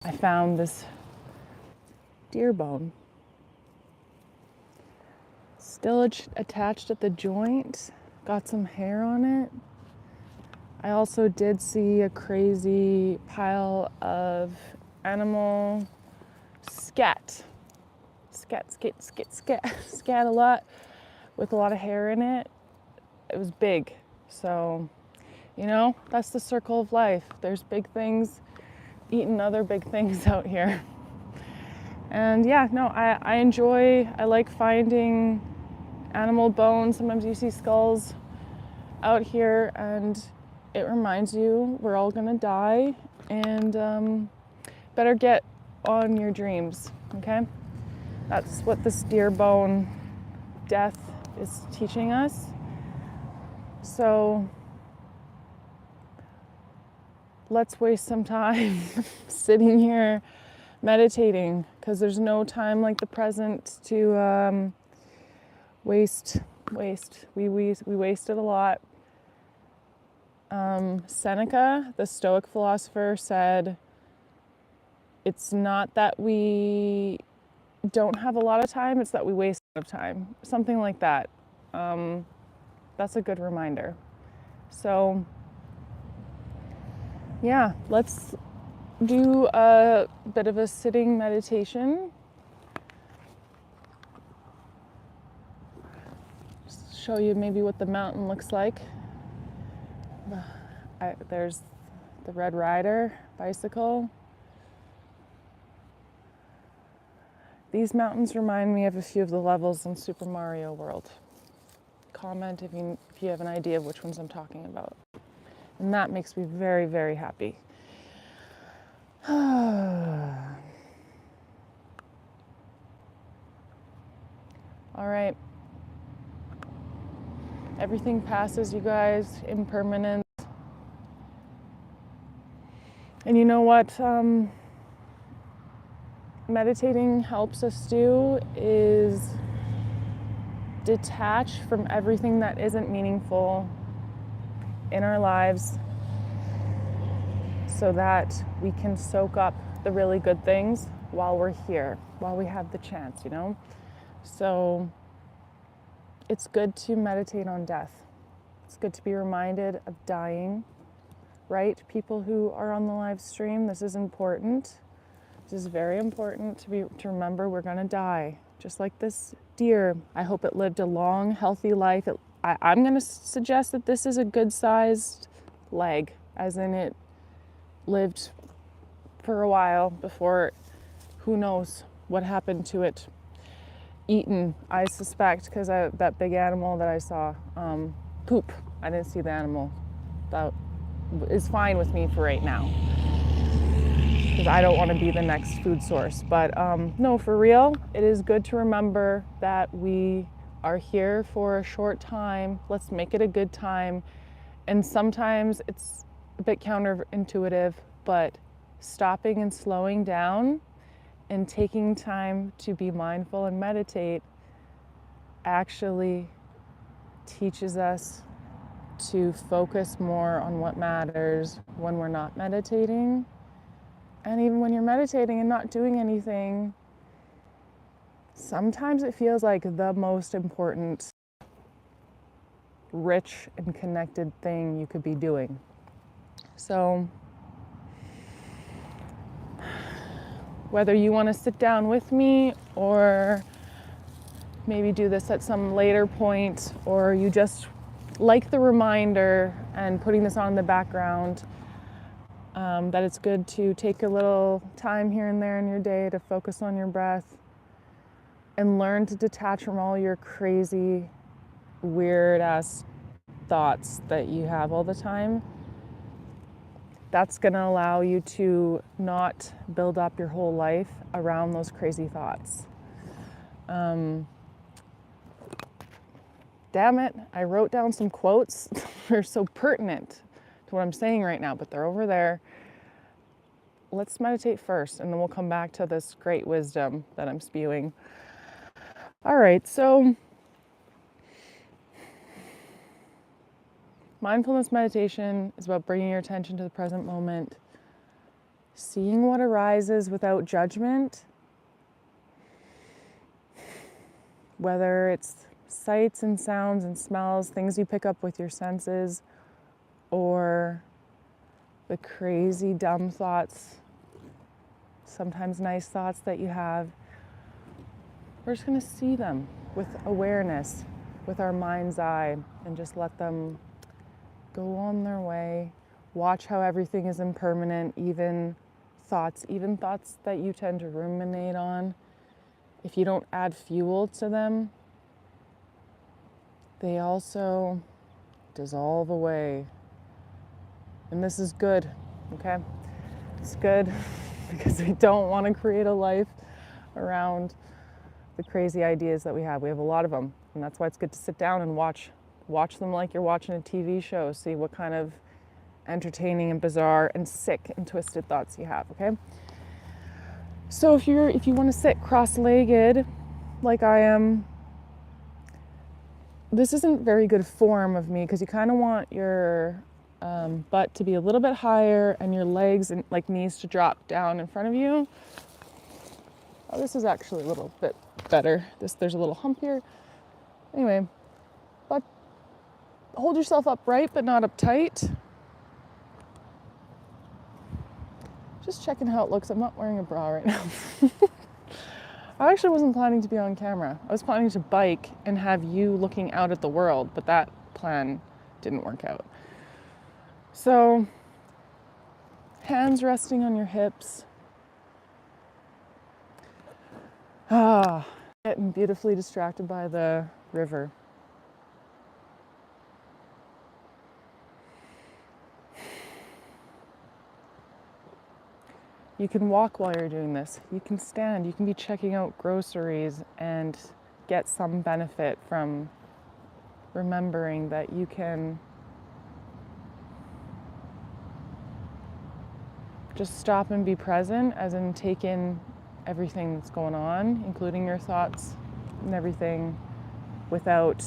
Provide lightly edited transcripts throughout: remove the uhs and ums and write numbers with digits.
I found this deer bone. Still attached at the joint, got some hair on it. I also did see a crazy pile of animal scat a lot, with a lot of hair in it. It was big. So, you know, that's the circle of life. There's big things eating other big things out here. And yeah, no, I like finding animal bones. Sometimes you see skulls out here, and it reminds you we're all gonna die, and better get on your dreams, okay? That's what this deer bone death is teaching us. So let's waste some time sitting here meditating, because there's no time like the present to waste. We wasted a lot. Seneca, the Stoic philosopher, said it's not that we don't have a lot of time, it's that we waste a lot of time. Something like that. That's a good reminder. So yeah, let's do a bit of a sitting meditation. Just show you maybe what the mountain looks like. There's the Red Rider bicycle. These mountains remind me of a few of the levels in Super Mario World. Comment if you have an idea of which ones I'm talking about. And that makes me very, very happy. All right. Everything passes, you guys, impermanent. And you know what meditating helps us do is detach from everything that isn't meaningful in our lives, so that we can soak up the really good things while we're here, while we have the chance, you know? So it's good to meditate on death. It's good to be reminded of dying, right? People who are on the live stream, this is important. This is very important to remember we're gonna die. Just like this deer, I hope it lived a long, healthy life. I'm gonna suggest that this is a good-sized leg, as in it lived for a while before, who knows what happened to it. Eaten, I suspect, because that big animal that I saw, poop. I didn't see the animal. That is fine with me for right now, because I don't want to be the next food source. But no, for real, it is good to remember that we are here for a short time. Let's make it a good time. And sometimes it's a bit counterintuitive, but stopping and slowing down and taking time to be mindful and meditate actually teaches us to focus more on what matters when we're not meditating. And even when you're meditating and not doing anything, sometimes it feels like the most important, rich and connected thing you could be doing. So whether you want to sit down with me or maybe do this at some later point, or you just like the reminder and putting this on in the background, that it's good to take a little time here and there in your day to focus on your breath and learn to detach from all your crazy, weird ass thoughts that you have all the time. That's going to allow you to not build up your whole life around those crazy thoughts. Damn it, I wrote down some quotes. They're so pertinent to what I'm saying right now, but they're over there. Let's meditate first, and then we'll come back to this great wisdom that I'm spewing. All right, so mindfulness meditation is about bringing your attention to the present moment, seeing what arises without judgment, whether it's sights and sounds and smells, things you pick up with your senses, or the crazy, dumb thoughts, sometimes nice thoughts that you have. We're just going to see them with awareness, with our mind's eye, and just let them go on their way. Watch how everything is impermanent, even thoughts that you tend to ruminate on. If you don't add fuel to them, they also dissolve away. And this is good, okay? It's good because we don't want to create a life around the crazy ideas that we have. We have a lot of them, and that's why it's good to sit down and watch them like you're watching a TV show. See what kind of entertaining and bizarre and sick and twisted thoughts you have, okay? So if you want to sit cross-legged like I am, this isn't very good form of me because you kind of want your butt to be a little bit higher and your legs and like knees to drop down in front of you. Oh, this is actually a little bit better. There's a little hump here. Anyway, but hold yourself upright but not uptight. Just checking how it looks. I'm not wearing a bra right now. I actually wasn't planning to be on camera. I was planning to bike and have you looking out at the world, but that plan didn't work out. So, hands resting on your hips. Getting beautifully distracted by the river. You can walk while you're doing this. You can stand. You can be checking out groceries and get some benefit from remembering that you can just stop and be present, as in take in everything that's going on, including your thoughts and everything, without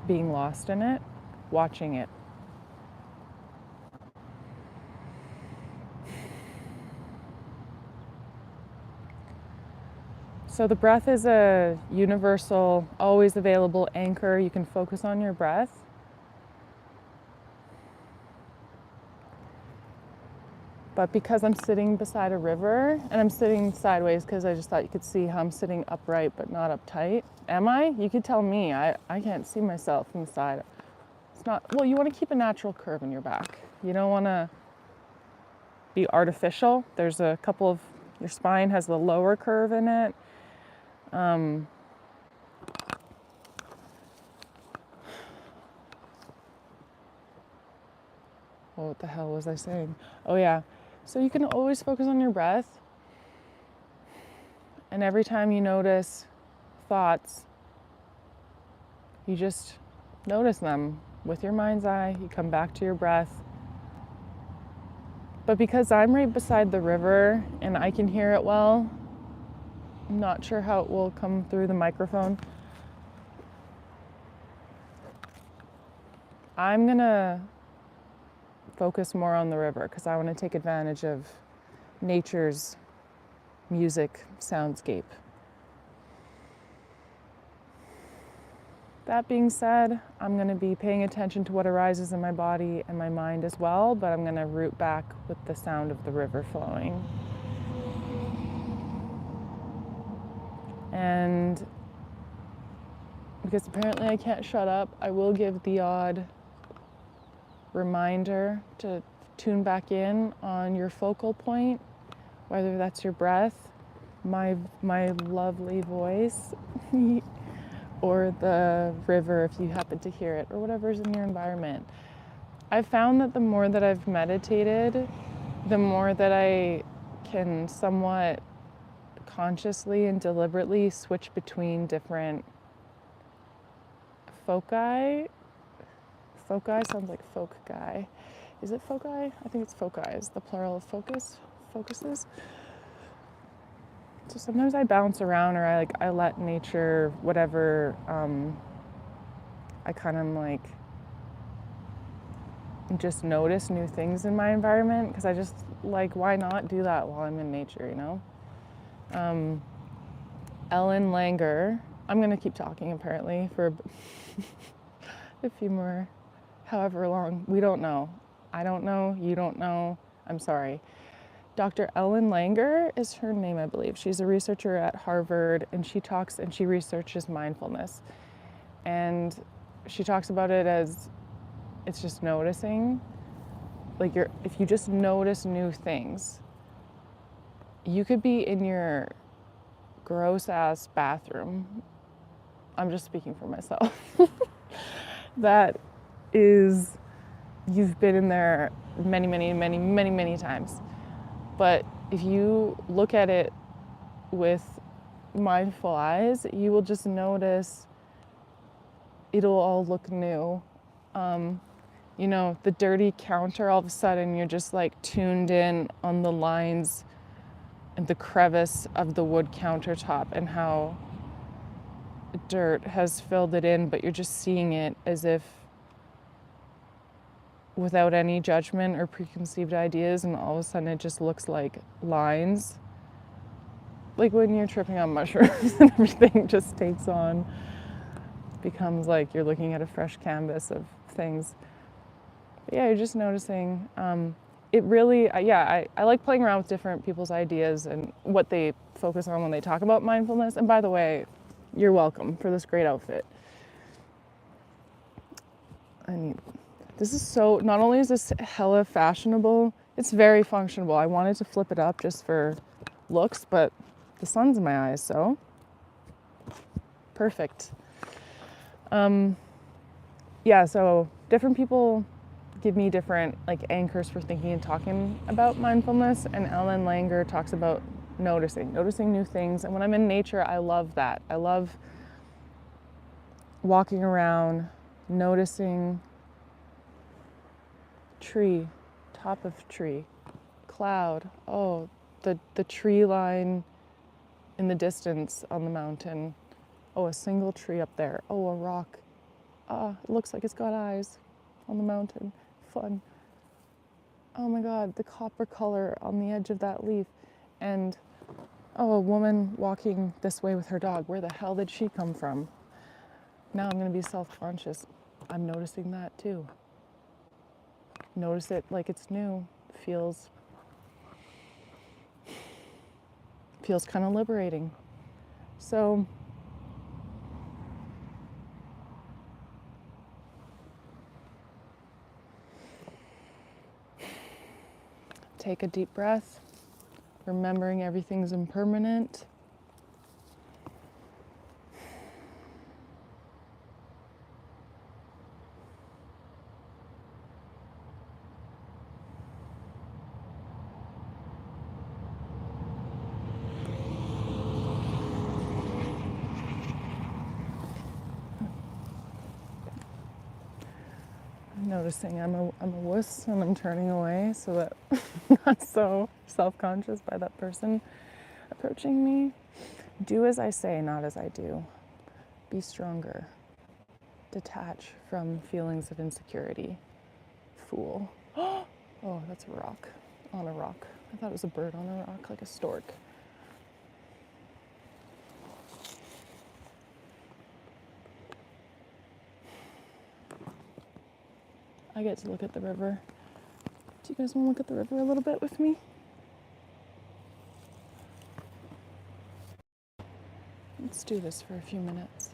being lost in it, watching it. So the breath is a universal, always available anchor. You can focus on your breath. But because I'm sitting beside a river, and I'm sitting sideways because I just thought you could see how I'm sitting upright but not uptight. Am I? You could tell me. I can't see myself from the side. It's not, well, you want to keep a natural curve in your back. You don't want to be artificial. There's a couple of, your spine has the lower curve in it. What the hell was I saying? Oh yeah. So you can always focus on your breath. And every time you notice thoughts, you just notice them with your mind's eye. You come back to your breath. But because I'm right beside the river and I can hear it well, I'm not sure how it will come through the microphone. I'm gonna focus more on the river because I want to take advantage of nature's music soundscape. That being said, I'm going to be paying attention to what arises in my body and my mind as well, but I'm going to root back with the sound of the river flowing. And because apparently I can't shut up, I will give the odd reminder to tune back in on your focal point, whether that's your breath, my lovely voice, or the river if you happen to hear it, or whatever's in your environment. I've found that the more that I've meditated, the more that I can somewhat consciously and deliberately switch between different foci. Foci sounds like folk guy. Is it foci? I think it's foci. Is the plural of focus? Focuses? So sometimes I bounce around, or I let nature, whatever, I kind of like just notice new things in my environment, because I just like, why not do that while I'm in nature, you know? Ellen Langer, I'm gonna keep talking apparently for a few more, however long, we don't know. I don't know, you don't know, I'm sorry. Dr. Ellen Langer is her name, I believe. She's a researcher at Harvard, and she researches mindfulness. And she talks about it as it's just noticing. Like if you just notice new things, you could be in your gross ass bathroom. I'm just speaking for myself. That is, you've been in there many times. But if you look at it with mindful eyes, you will just notice it'll all look new. You know, the dirty counter, all of a sudden you're just like tuned in on the lines and the crevice of the wood countertop and how dirt has filled it in, but you're just seeing it as if without any judgment or preconceived ideas, and all of a sudden it just looks like lines. Like when you're tripping on mushrooms and everything just takes on, becomes like you're looking at a fresh canvas of things. But yeah, you're just noticing. It really, I like playing around with different people's ideas and what they focus on when they talk about mindfulness. And by the way, you're welcome for this great outfit. I mean, this is so, not only is this hella fashionable, it's very functional. I wanted to flip it up just for looks, but the sun's in my eyes, so perfect. Yeah, so different people give me different like anchors for thinking and talking about mindfulness, and Ellen Langer talks about noticing new things. And when I'm in nature, I love that. I love walking around, noticing tree, top of tree, cloud, oh, the tree line in the distance on the mountain, oh, a single tree up there, oh, a rock, it looks like it's got eyes on the mountain, fun. Oh my God, the copper color on the edge of that leaf. And oh, a woman walking this way with her dog. Where the hell did she come from? Now I'm gonna be self-conscious. I'm noticing that too. Notice it like it's new. Feels kind of liberating. So take a deep breath, remembering everything's impermanent. Noticing I'm a wuss and I'm turning away so that I'm not so self-conscious by that person approaching me. Do as I say, not as I do. Be stronger. Detach from feelings of insecurity. Fool. Oh, that's a rock. On a rock. I thought it was a bird on a rock, like a stork. I get to look at the river. Do you guys want to look at the river a little bit with me? Let's do this for a few minutes.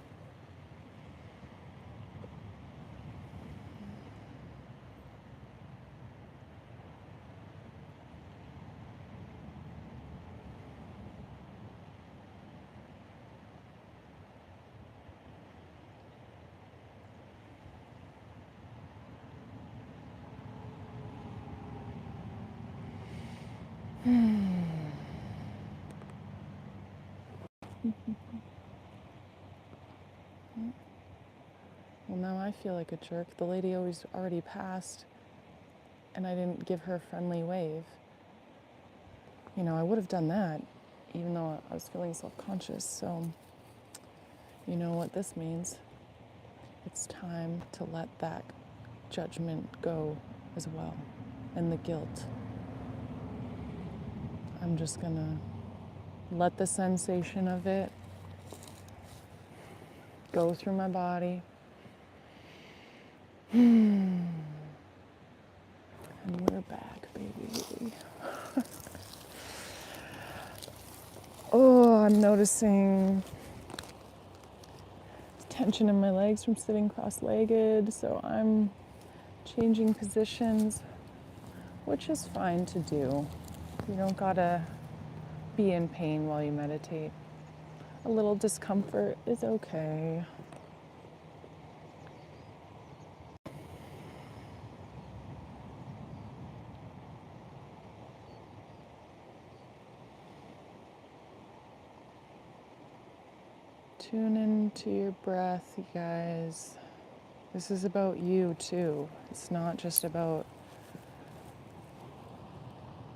Well, now I feel like a jerk. The lady already passed, and I didn't give her a friendly wave. You know, I would have done that, even though I was feeling self-conscious. So, you know what this means? It's time to let that judgment go as well, and the guilt. I'm just gonna let the sensation of it go through my body. And we're back, baby. Oh, I'm noticing tension in my legs from sitting cross-legged, so I'm changing positions, which is fine to do. You don't gotta be in pain while you meditate. A little discomfort is okay. Tune into your breath, you guys. This is about you too. It's not just about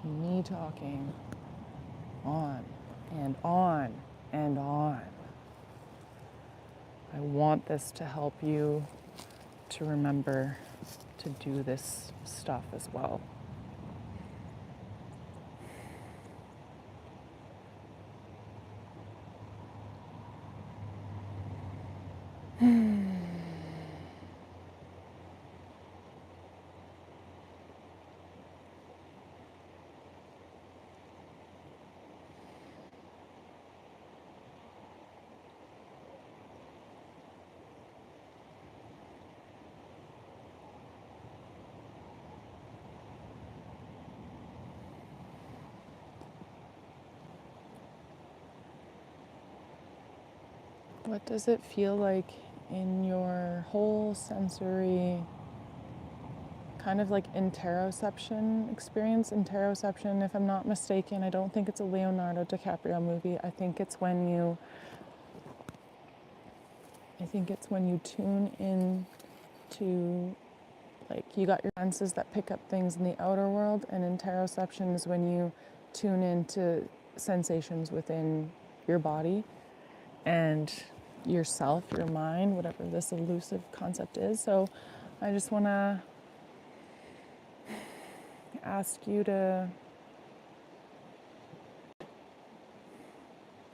me talking on and on and on. I want this to help you to remember to do this stuff as well. What does it feel like in your whole sensory, kind of like interoception experience? Interoception, if I'm not mistaken, I don't think it's a Leonardo DiCaprio movie. I think it's when you tune in to, like, you got your senses that pick up things in the outer world, and interoception is when you tune into sensations within your body and yourself, your mind, whatever this elusive concept is. So I just want to ask you to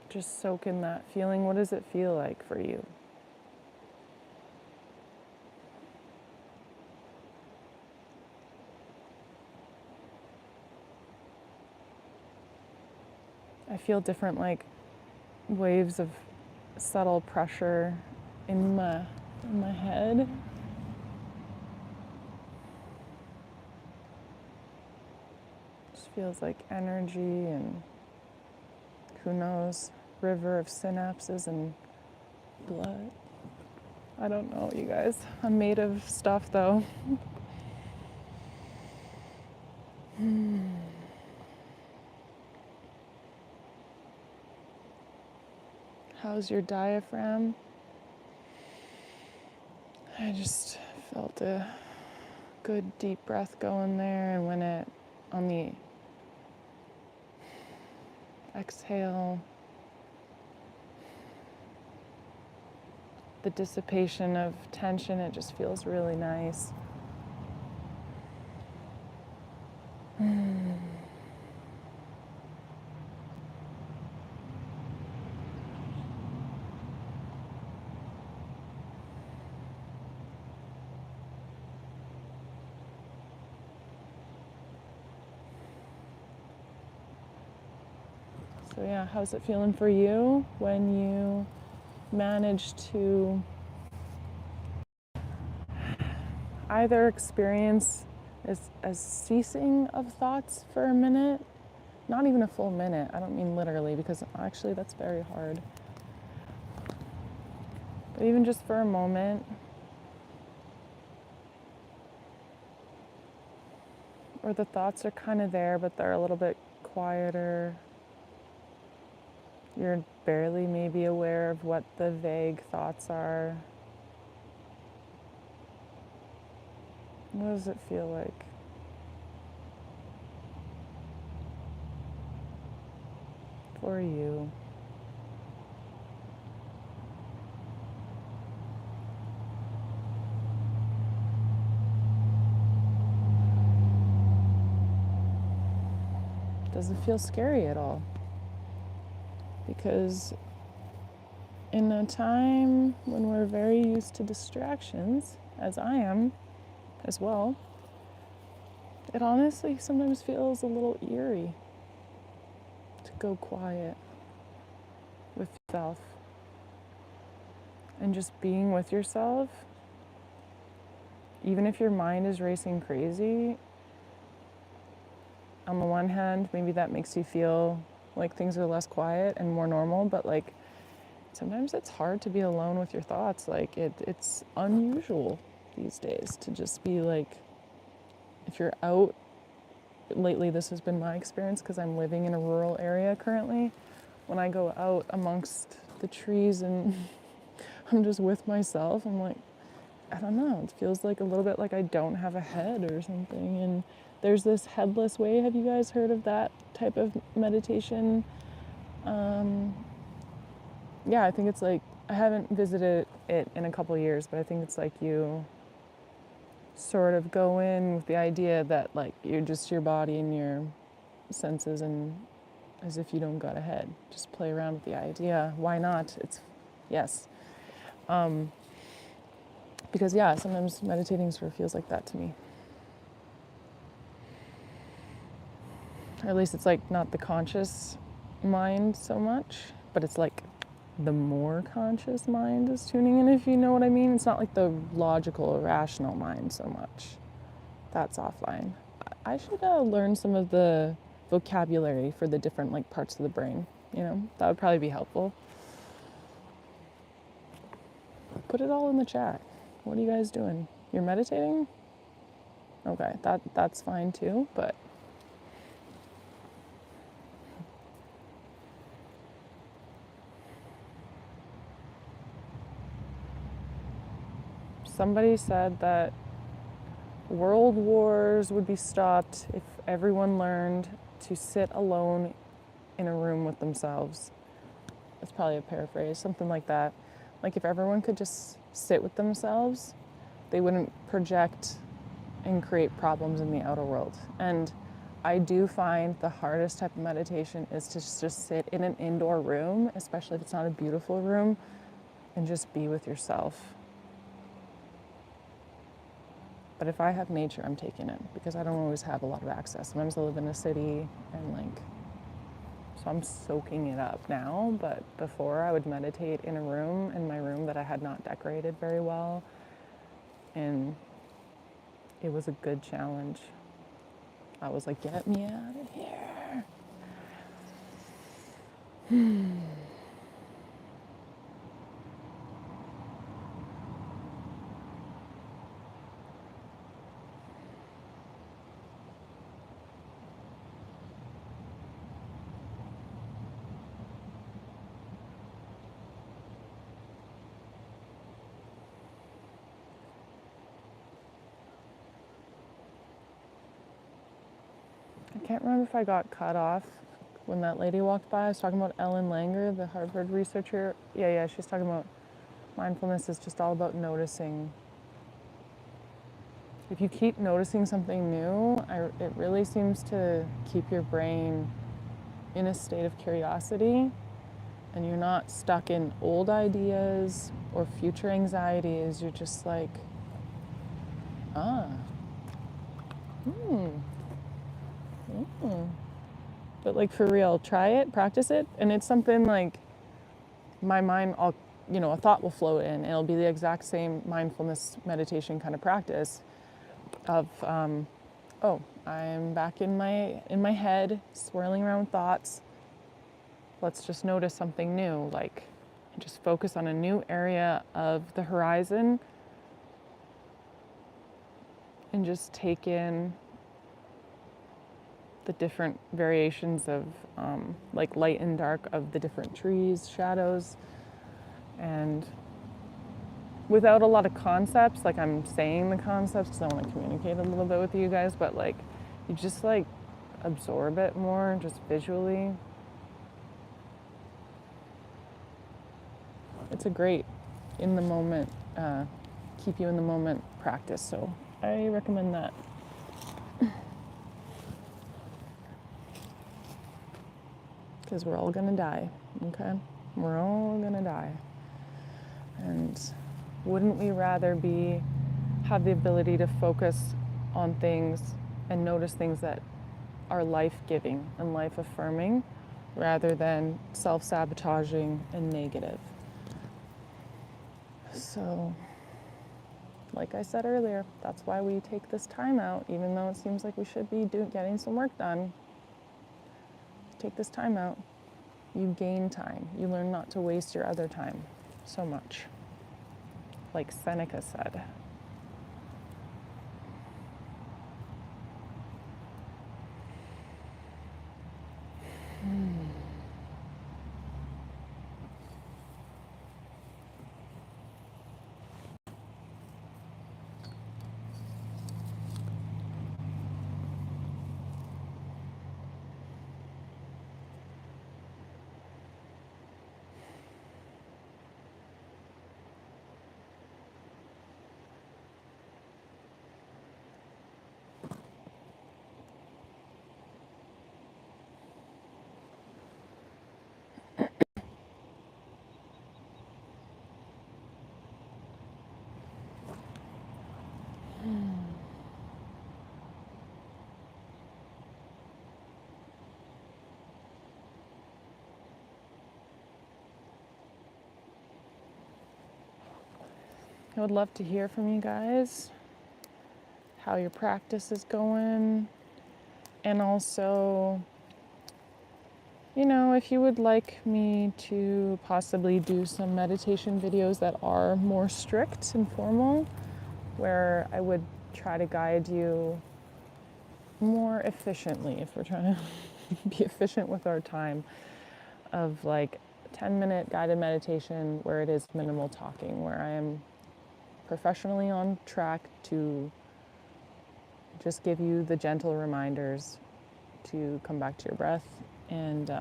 just soak in that feeling. What does it feel like for you? I feel different, like waves of subtle pressure in my head. Just feels like energy and who knows, river of synapses and blood. I don't know, you guys. I'm made of stuff though. How's your diaphragm? I just felt a good deep breath going there, and when it, on the exhale, the dissipation of tension, it just feels really nice. So yeah, how's it feeling for you when you manage to either experience a ceasing of thoughts for a minute, not even a full minute, I don't mean literally, because actually that's very hard, but even just for a moment, or the thoughts are kind of there, but they're a little bit quieter. You're barely maybe aware of what the vague thoughts are. What does it feel like? For you. doesn't feel scary at all. Because in a time when we're very used to distractions, as I am as well, it honestly sometimes feels a little eerie to go quiet with yourself and just being with yourself. Even if your mind is racing crazy, on the one hand, maybe that makes you feel like things are less quiet and more normal, but like sometimes it's hard to be alone with your thoughts. Like it's unusual these days to just be like, if you're out, lately this has been my experience because I'm living in a rural area currently. When I go out amongst the trees and I'm just with myself, I'm like, I don't know, it feels like a little bit like I don't have a head or something. And there's this headless way. Have you guys heard of that type of meditation? Yeah, I think it's like, I haven't visited it in a couple years, but I think it's like you sort of go in with the idea that like you're just your body and your senses, and as if you don't got a head. Just play around with the idea. Why not? It's, yes. Because yeah, sometimes meditating sort of feels like that to me. Or at least it's like not the conscious mind so much, but it's like the more conscious mind is tuning in, if you know what I mean. It's not like the logical, rational mind so much. That's offline. I should learn some of the vocabulary for the different like parts of the brain. You know, that would probably be helpful. Put it all in the chat. What are you guys doing? You're meditating? Okay, that's fine too, but somebody said that world wars would be stopped if everyone learned to sit alone in a room with themselves. That's probably a paraphrase, something like that. Like if everyone could just sit with themselves, they wouldn't project and create problems in the outer world. And I do find the hardest type of meditation is to just sit in an indoor room, especially if it's not a beautiful room, and just be with yourself. But if I have nature, I'm taking it because I don't always have a lot of access. Sometimes I live in a city and like, so I'm soaking it up now. But before I would meditate in a room, in my room that I had not decorated very well. And it was a good challenge. I was like, get me out of here. I can't remember if I got cut off when that lady walked by. I was talking about Ellen Langer, the Harvard researcher. Yeah, she's talking about mindfulness is just all about noticing. If you keep noticing something new, it really seems to keep your brain in a state of curiosity, and you're not stuck in old ideas or future anxieties. You're just like, But like for real, try it, practice it, and it's something like my mind, a thought will float in, and it'll be the exact same mindfulness meditation kind of practice of, I'm back in my head, swirling around with thoughts. Let's just notice something new, like just focus on a new area of the horizon and just take in the different variations of like light and dark of the different trees, shadows, and without a lot of concepts, like I'm saying the concepts because I want to communicate a little bit with you guys, but like you just like absorb it more just visually. It's a great in the moment, keep you in the moment practice, so I recommend that. because we're all going to die, okay? We're all going to die. And wouldn't we rather have the ability to focus on things and notice things that are life-giving and life-affirming rather than self-sabotaging and negative? So, like I said earlier, that's why we take this time out, even though it seems like we should be getting some work done. Take this time out. You gain time. You learn not to waste your other time so much. Like Seneca said. I would love to hear from you guys, how your practice is going, and also, if you would like me to possibly do some meditation videos that are more strict and formal, where I would try to guide you more efficiently, if we're trying to be efficient with our time, of like 10-minute guided meditation where it is minimal talking, where I am professionally on track to just give you the gentle reminders to come back to your breath and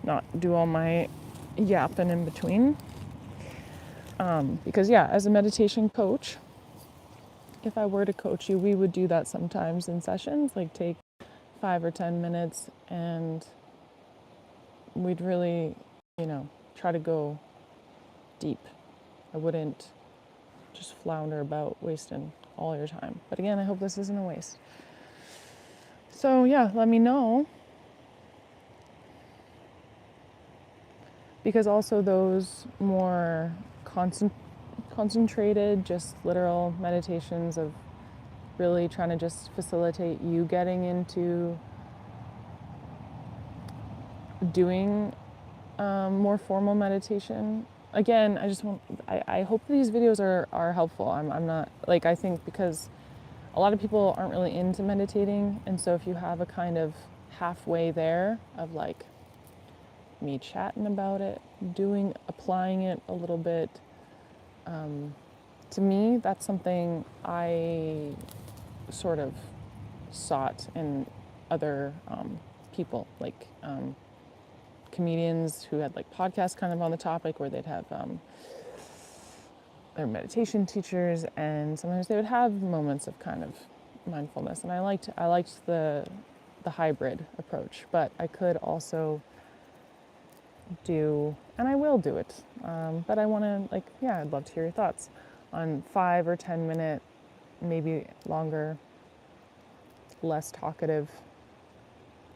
not do all my yapping in between. Because as a meditation coach, if I were to coach you, we would do that sometimes in sessions, like take 5 or 10 minutes and we'd really, try to go deep. I wouldn't just flounder about wasting all your time. But again, I hope this isn't a waste. So let me know. Because also those more concentrated, just literal meditations of really trying to just facilitate you getting into doing more formal meditation. Again, I hope these videos are helpful. I'm not, I think because a lot of people aren't really into meditating, and so if you have a kind of halfway there of like me chatting about it, applying it a little bit, to me, that's something I sort of sought in other people, like comedians who had like podcasts kind of on the topic, where they'd have their meditation teachers, and sometimes they would have moments of kind of mindfulness, and I liked the hybrid approach, but I could also do, and I will do it, but I want to I'd love to hear your thoughts on 5 or 10 minute, maybe longer, less talkative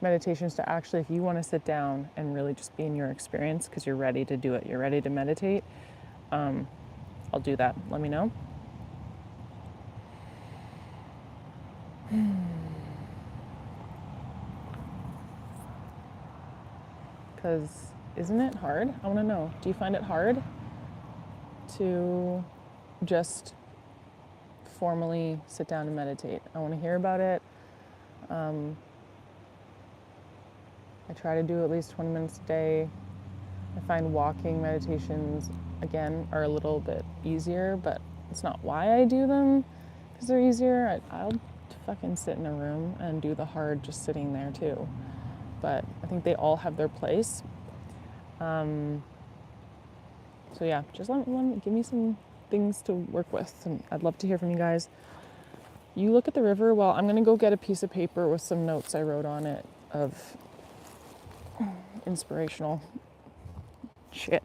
meditations to actually, if you want to sit down and really just be in your experience because you're ready to do it, you're ready to meditate, I'll do that. Let me know. Because isn't it hard? I want to know, do you find it hard to just formally sit down and meditate? I want to hear about it. I try to do at least 20 minutes a day. I find walking meditations, again, are a little bit easier, but it's not why I do them, because they're easier. I'll fucking sit in a room and do the hard just sitting there too. But I think they all have their place. So just give me some things to work with, and I'd love to hear from you guys. You look at the river. Well, I'm gonna go get a piece of paper with some notes I wrote on it of inspirational shit.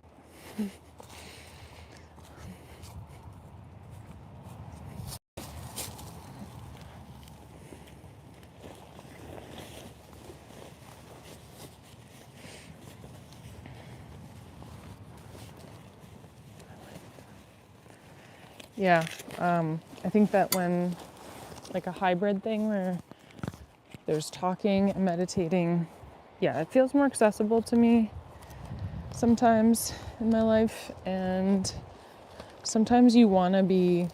Yeah, I think that when, like a hybrid thing where there's talking and meditating, yeah, it feels more accessible to me sometimes in my life. And sometimes you want to be,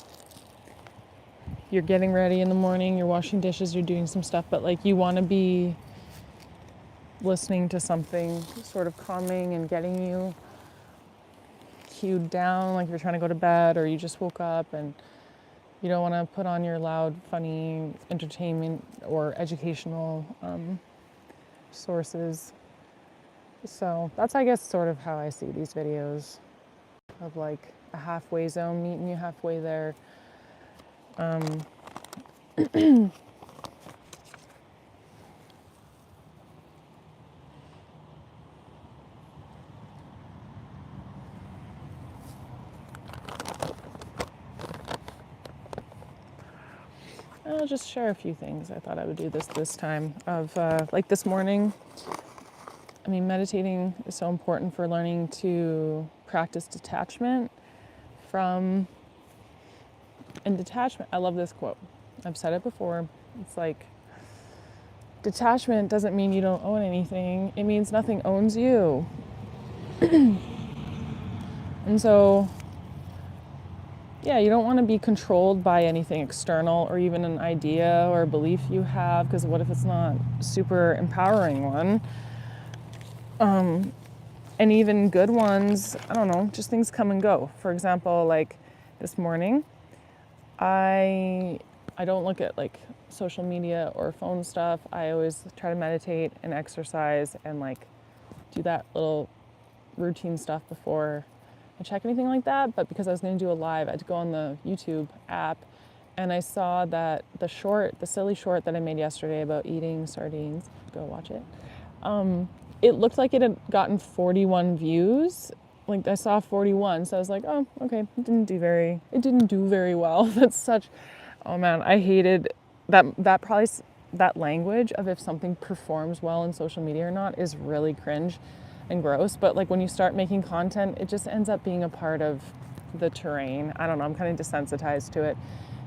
you're getting ready in the morning, you're washing dishes, you're doing some stuff, but like you want to be listening to something sort of calming and getting you cued down, like you're trying to go to bed or you just woke up and you don't want to put on your loud, funny entertainment or educational sources. So that's, I guess, sort of how I see these videos, of like a halfway zone, meeting you halfway there. I'll just share a few things. I thought I would do this time of like this morning. I mean, meditating is so important for learning to practice detachment from, and detachment, I love this quote. I've said it before. It's like, detachment doesn't mean you don't own anything. It means nothing owns you. And so, yeah, you don't want to be controlled by anything external or even an idea or a belief you have, because what if it's not a super empowering one? And even good ones, I don't know, just things come and go. For example, like this morning, I don't look at like social media or phone stuff. I always try to meditate and exercise and like do that little routine stuff before I check anything like that. But because I was going to do a live, I had to go on the YouTube app, and I saw that the silly short that I made yesterday about eating sardines, go watch it. It looked like it had gotten 41 views. Like I saw 41, so I was like, oh, okay, it didn't do very well. That's such, oh man, I hated that probably, that language of if something performs well in social media or not is really cringe and gross. But like when you start making content, it just ends up being a part of the terrain. I don't know, I'm kind of desensitized to it.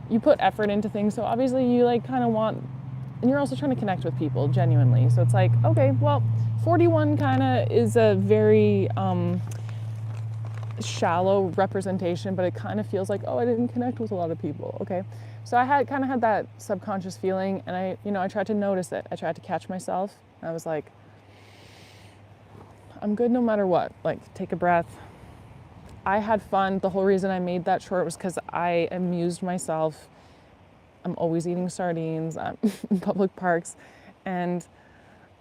You put effort into things, so obviously you like kind of want, and you're also trying to connect with people genuinely. So it's like, okay, well, 41 kind of is a very shallow representation, but it kind of feels like, oh, I didn't connect with a lot of people. Okay. So I had that subconscious feeling, and I tried to notice it. I tried to catch myself. I was like, I'm good no matter what. Like, take a breath. I had fun. The whole reason I made that short was because I amused myself. I'm always eating sardines. I'm in public parks, and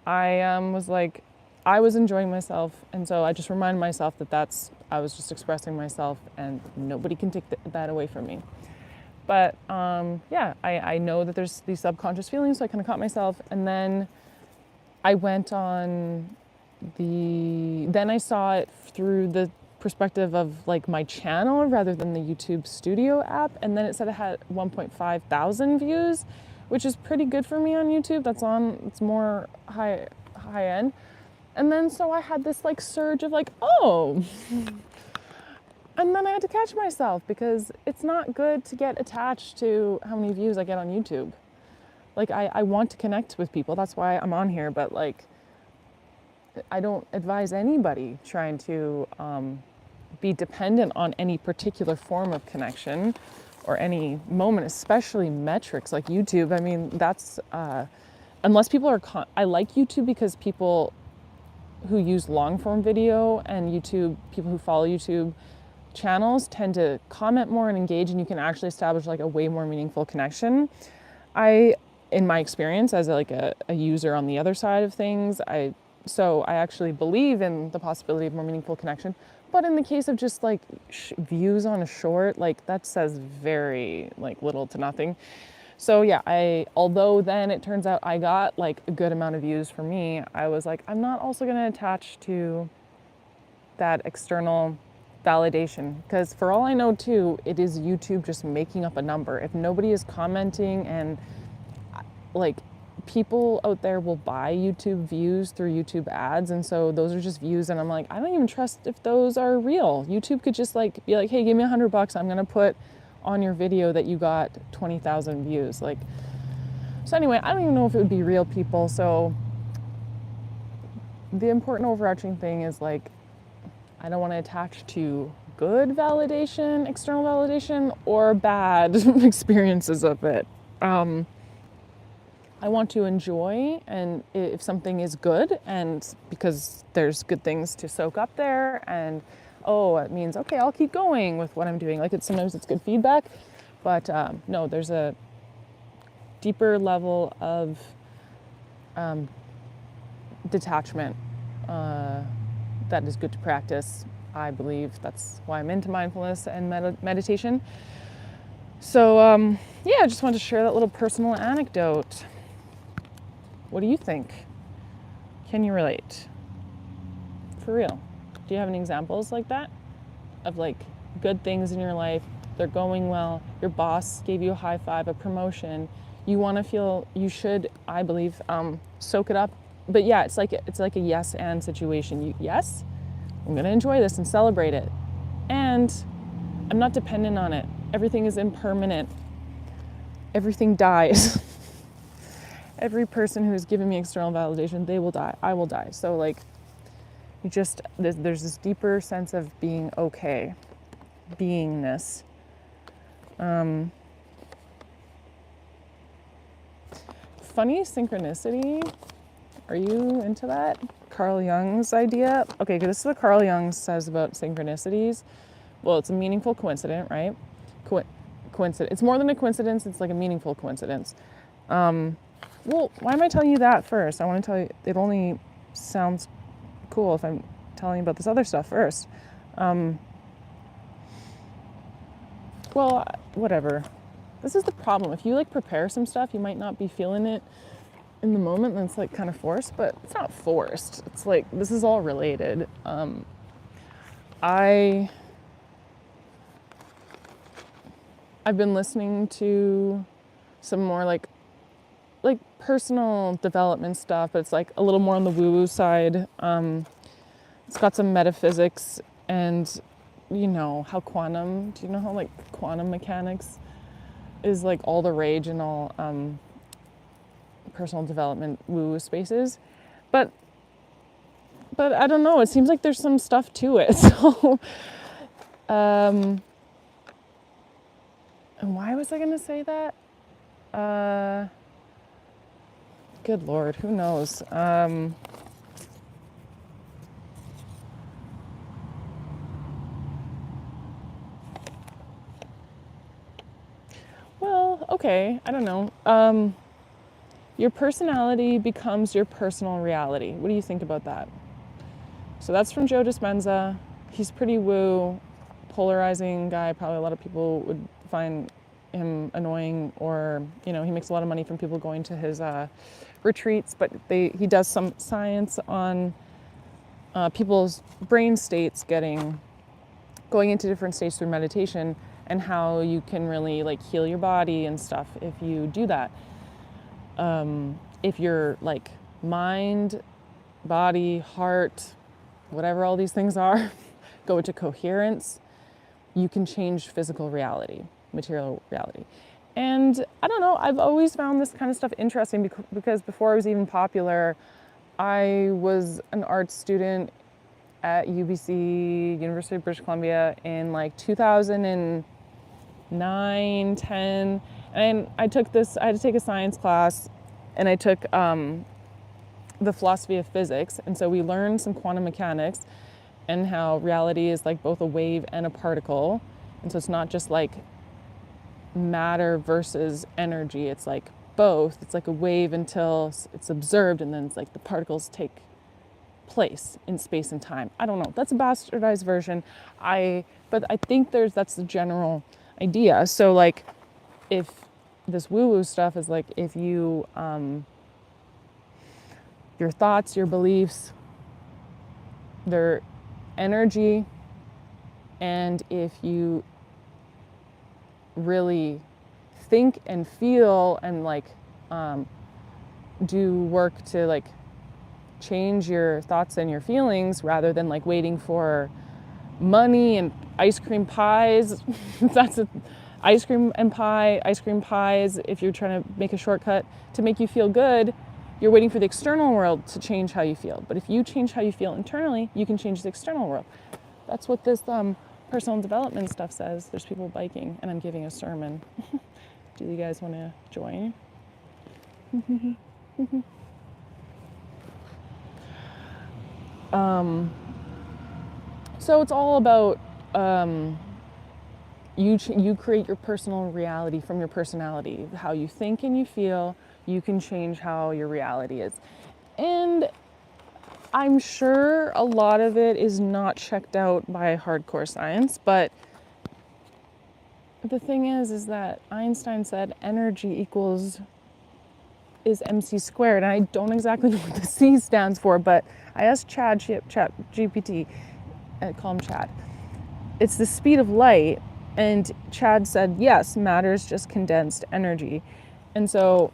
I was like, I was enjoying myself, and so I just reminded myself that I was just expressing myself, and nobody can take that away from me. But yeah, I know that there's these subconscious feelings, so I kind of caught myself, and then I went on then I saw it through the perspective of like my channel rather than the YouTube Studio app, and then it said it had 1.5 thousand views, which is pretty good for me on YouTube. It's more high end. And then so I had this like surge of like, oh, and then I had to catch myself, because it's not good to get attached to how many views I get on YouTube. Like I want to connect with people, that's why I'm on here, but like I don't advise anybody trying to be dependent on any particular form of connection or any moment, especially metrics like YouTube. I mean, that's unless people are I like YouTube because people who use long form video and people who follow YouTube channels tend to comment more and engage, and you can actually establish like a way more meaningful connection. In my experience as a user on the other side of things, I actually believe in the possibility of more meaningful connection. But in the case of just like views on a short, like that says very like little to nothing. So yeah, although then it turns out I got like a good amount of views for me, I was like, I'm not also going to attach to that external validation, because for all I know too, it is YouTube just making up a number. If nobody is commenting, and like, people out there will buy YouTube views through YouTube ads, and so those are just views, and I'm like, I don't even trust if those are real. YouTube could just like be like, hey, give me $100, I'm gonna put on your video that you got 20,000 views. Like, so anyway, I don't even know if it would be real people. So the important overarching thing is like, I don't want to attach to good validation, external validation, or bad experiences of it. I want to enjoy, and if something is good, and because there's good things to soak up there, and it means, okay, I'll keep going with what I'm doing. Like, sometimes it's good feedback, but no, there's a deeper level of detachment that is good to practice. I believe that's why I'm into mindfulness and meditation. So I just wanted to share that little personal anecdote. What do you think? Can you relate? For real. Do you have any examples like that? Of like good things in your life, they're going well, your boss gave you a high five, a promotion, you want to feel, you should, I believe, soak it up. But yeah, it's like a yes and situation. Yes, I'm gonna enjoy this and celebrate it. And I'm not dependent on it. Everything is impermanent. Everything dies. Every person who has given me external validation, they will die. I will die. So like, there's this deeper sense of being okay, beingness. Funny synchronicity. Are you into that? Carl Jung's idea. Okay, this is what Carl Jung says about synchronicities. Well, it's a meaningful coincidence, right? Coincidence. It's more than a coincidence. It's like a meaningful coincidence. Well, why am I telling you that first? I want to tell you, it only sounds cool if I'm telling you about this other stuff first. Well, whatever. This is the problem. If you like prepare some stuff, you might not be feeling it in the moment, and it's like kind of forced, but it's not forced. It's like, this is all related. I've been listening to some more like personal development stuff, but it's like a little more on the woo-woo side. It's got some metaphysics, and you know how like quantum mechanics is like all the rage in all personal development woo-woo spaces. But I don't know, it seems like there's some stuff to it. So and why was I gonna say that? Good Lord, who knows? Well, okay, I don't know. Your personality becomes your personal reality. What do you think about that? So that's from Joe Dispenza. He's pretty woo, polarizing guy. Probably a lot of people would find him annoying, or he makes a lot of money from people going to his retreats. But he does some science on people's brain states going into different states through meditation, and how you can really like heal your body and stuff if you do that. If your like mind, body, heart, whatever all these things are, go into coherence, you can change physical reality, material reality. And I don't know, I've always found this kind of stuff interesting because before I was even popular, I was an art student at UBC, University of British Columbia, in like 2009, 10. And I had to take a science class, and I took the philosophy of physics. And so we learned some quantum mechanics and how reality is like both a wave and a particle. And so it's not just like matter versus energy. It's like both. It's like a wave until it's observed, and then it's like the particles take place in space and time. I don't know. That's a bastardized version. But I think that's the general idea. So like, if this woo-woo stuff is like, if you, your thoughts, your beliefs, their energy, and if you really think and feel and like do work to like change your thoughts and your feelings rather than like waiting for money and ice cream pies. That's ice cream pies. If you're trying to make a shortcut to make you feel good, you're waiting for the external world to change how you feel. But if you change how you feel internally, you can change the external world. That's what this personal development stuff says. There's people biking and I'm giving a sermon. Do you guys want to join? So it's all about you create your personal reality from your personality. How you think and you feel, you can change how your reality is. And I'm sure a lot of it is not checked out by hardcore science, but the thing is that Einstein said energy is MC squared. And I don't exactly know what the C stands for, but I asked Chat GPT, I call him Chad. It's the speed of light. And Chad said, yes, matter is just condensed energy. And so,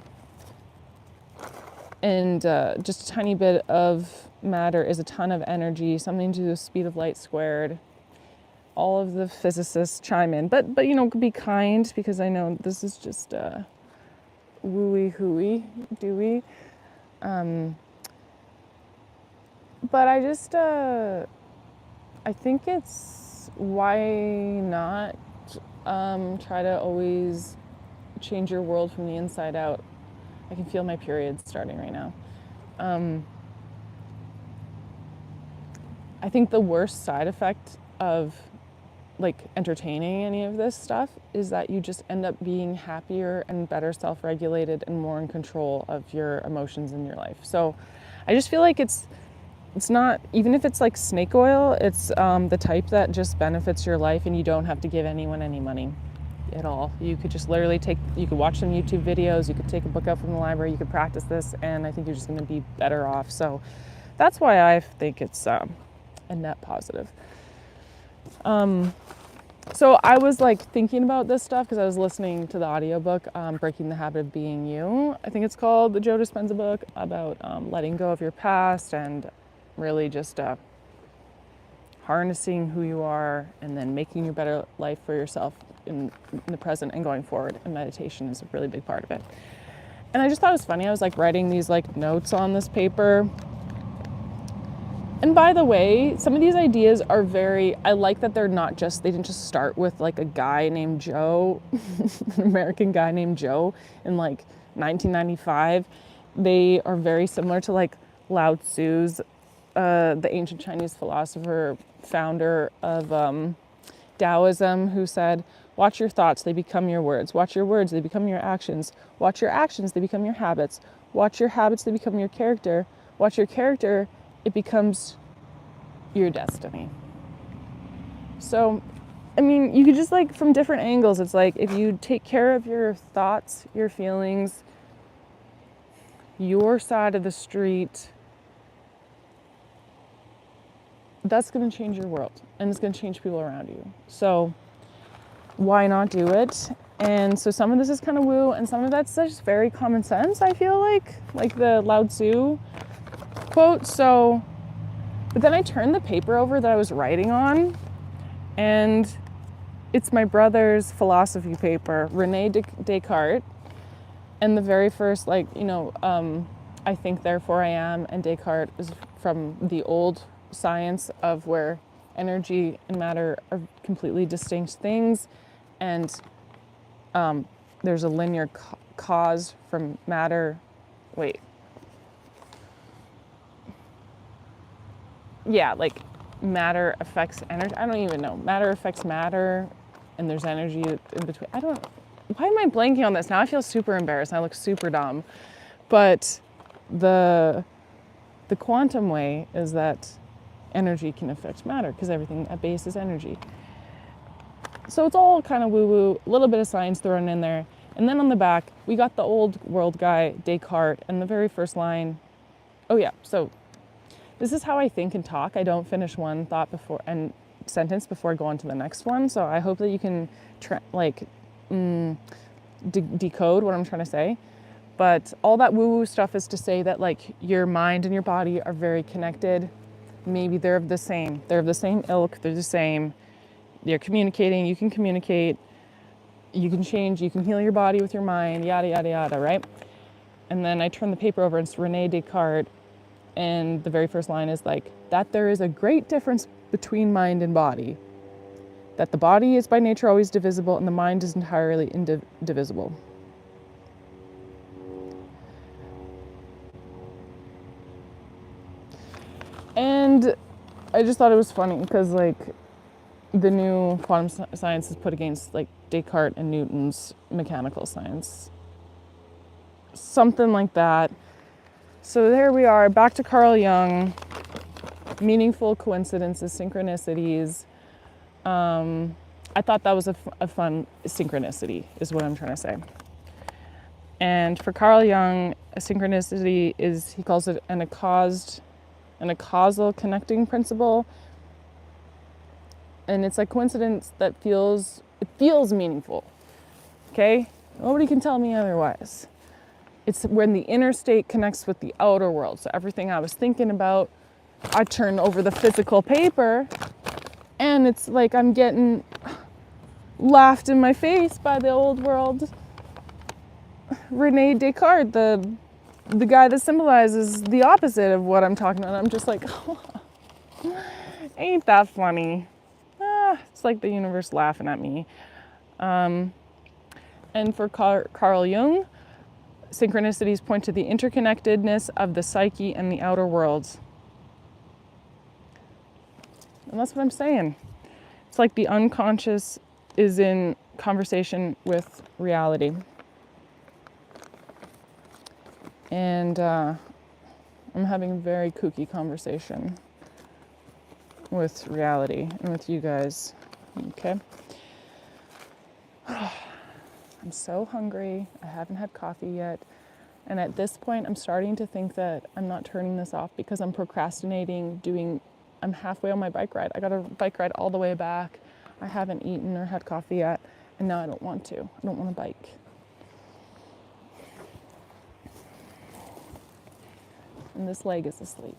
just a tiny bit of matter is a ton of energy, something to do with speed of light squared. All of the physicists chime in, but be kind, because I know this is just wooey hooey dooey. But I think it's, why not try to always change your world from the inside out. I can feel my period starting right now. I think the worst side effect of like entertaining any of this stuff is that you just end up being happier and better self-regulated and more in control of your emotions in your life. So I just feel like it's not, even if it's like snake oil, it's the type that just benefits your life, and you don't have to give anyone any money at all. You could just literally you could watch some YouTube videos, you could take a book out from the library, you could practice this, and I think you're just going to be better off. So that's why I think it's a net positive. So I was like thinking about this stuff because I was listening to the audiobook, Breaking the Habit of Being You. I think it's called, the Joe Dispenza book, about letting go of your past and really just harnessing who you are and then making your better life for yourself in the present and going forward. And meditation is a really big part of it. And I just thought it was funny. I was like writing these like notes on this paper. And by the way, some of these ideas are I like that they didn't just start with like a guy named Joe, an American guy named Joe in like 1995. They are very similar to like Lao Tzu's, the ancient Chinese philosopher, founder of Taoism, who said, watch your thoughts, they become your words. Watch your words, they become your actions. Watch your actions, they become your habits. Watch your habits, they become your character. Watch your character, it becomes your destiny. So, I mean, you could just like, from different angles, it's like, if you take care of your thoughts, your feelings, your side of the street, that's going to change your world, and it's going to change people around you. So why not do it? And so some of this is kind of woo, and some of that's just very common sense, I feel like the Lao Tzu quote. So, but then I turned the paper over that I was writing on, and it's my brother's philosophy paper, Rene Descartes. And the very first, I think, therefore I am, and Descartes is from the old science of where energy and matter are completely distinct things, and there's a linear cause from matter. Matter affects energy. I don't even know. Matter affects matter, and there's energy in between. Why am I blanking on this? Now I feel super embarrassed. I look super dumb. But the quantum way is that energy can affect matter, because everything at base is energy. So it's all kind of woo-woo, a little bit of science thrown in there. And then on the back, we got the old world guy, Descartes, and the very first line. Oh yeah, so this is how I think and talk. I don't finish one thought before and sentence before I go on to the next one. So I hope that you can decode what I'm trying to say. But all that woo-woo stuff is to say that like your mind and your body are very connected. Maybe they're of the same ilk, they're the same. They're communicating, you can communicate, you can change, you can heal your body with your mind, yada, yada, yada, right? And then I turn the paper over and it's Rene Descartes. And the very first line is like, that there is a great difference between mind and body. That the body is by nature always divisible and the mind is entirely indivisible. And I just thought it was funny because like the new quantum science is put against like Descartes and Newton's mechanical science. Something like that. So there we are, back to Carl Jung. Meaningful coincidences, synchronicities. I thought that was a fun synchronicity, is what I'm trying to say. And for Carl Jung, a synchronicity is, he calls it a causal connecting principle. And it's like coincidence that feels meaningful. Okay? Nobody can tell me otherwise. It's when the inner state connects with the outer world. So everything I was thinking about, I turn over the physical paper and it's like I'm getting laughed in my face by the old world Rene Descartes, the guy that symbolizes the opposite of what I'm talking about. I'm just like, oh, ain't that funny? It's like the universe laughing at me. And for Carl Jung, synchronicities point to the interconnectedness of the psyche and the outer worlds. And that's what I'm saying. It's like the unconscious is in conversation with reality. And I'm having a very kooky conversation with reality and with you guys. Okay? I'm so hungry. I haven't had coffee yet. And at this point, I'm starting to think that I'm not turning this off because I'm procrastinating I'm halfway on my bike ride. I got a bike ride all the way back. I haven't eaten or had coffee yet. And now I don't want to. I don't want to bike. And this leg is asleep.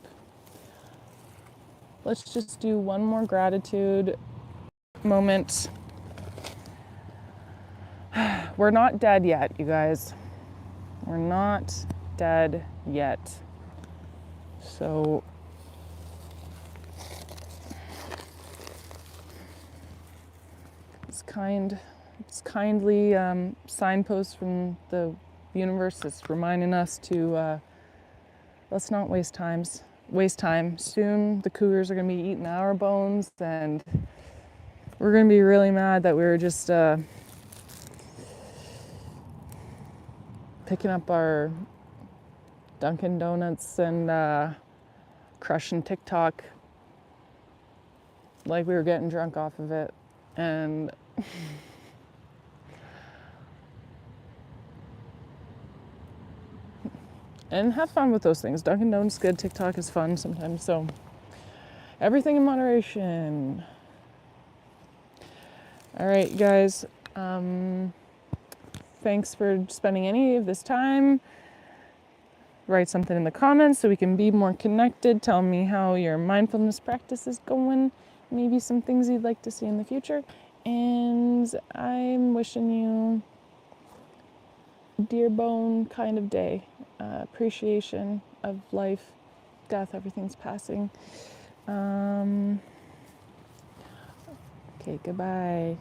Let's just do one more gratitude moment. We're not dead yet, you guys. We're not dead yet. So it's kindly signposts from the universe that's reminding us to let's not waste time. Soon the cougars are going to be eating our bones and we're going to be really mad that we were just picking up our Dunkin' Donuts and crushing TikTok like we were getting drunk off of it. And and have fun with those things. Dunkin' Donuts is good, TikTok is fun sometimes, so everything in moderation. All right, guys. Thanks for spending any of this time. Write something in the comments so we can be more connected. Tell me how your mindfulness practice is going. Maybe some things you'd like to see in the future. And I'm wishing you a dear bone kind of day. Appreciation of life, death, everything's passing. Okay, goodbye.